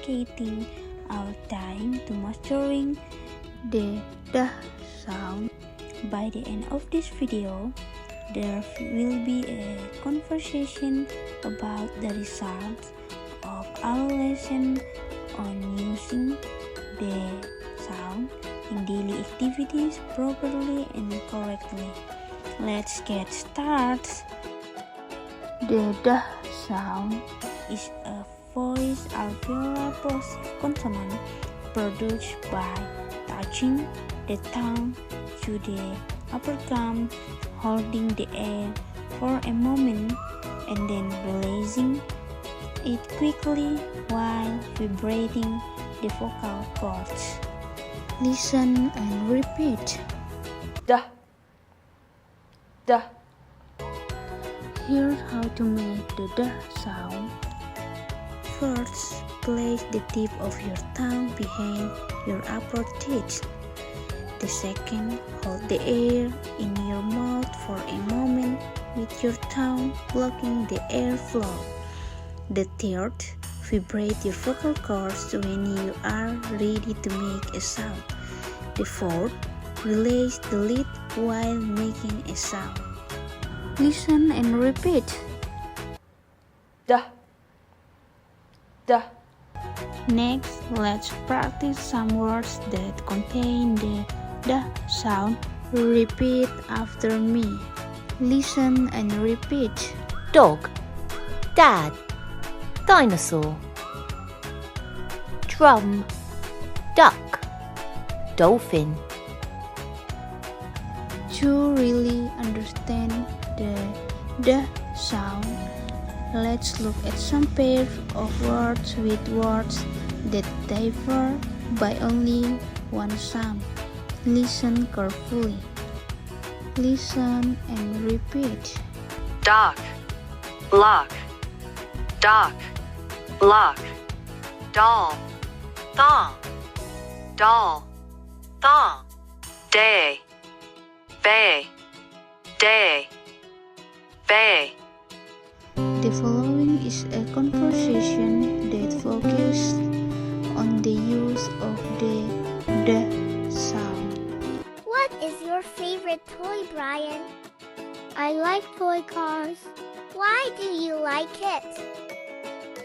dedicating our time to mastering the dah sound. By the end of this video, there will be a conversation about the results of our lesson on using the sound in daily activities properly and correctly. Let's get started. The dah sound is a voice alveolar plosive consonant produced by touching the tongue to the upper gum, holding the air for a moment, and then releasing it quickly while vibrating the vocal cords. Listen and repeat. Dah. Dah. Here's how to make the dah sound. First, place the tip of your tongue behind your upper teeth. The second, hold the air in your mouth for a moment with your tongue blocking the airflow. The third, vibrate your vocal cords when you are ready to make a sound. The fourth, release the lid while making a sound. Listen and repeat. Dah. Dah. Next, let's practice some words that contain the dah sound. Repeat after me. Listen and repeat. Dog, dad, dinosaur, drum, duck, dolphin. To really understand the dah sound, let's look at some pairs of words with words that differ by only one sound. Listen carefully. Listen and repeat. Dock. Block. Dock. Block. Doll. Thong. Doll. Thong. Day. Bay. Day. Bay. The following is a conversation that focuses on the use of the dah sound. What is your favorite toy, Brian? I like toy cars. Why do you like it?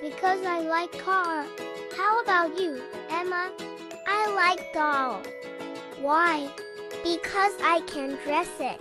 Because I like car. How about you, Emma? I like doll. Why? Because I can dress it.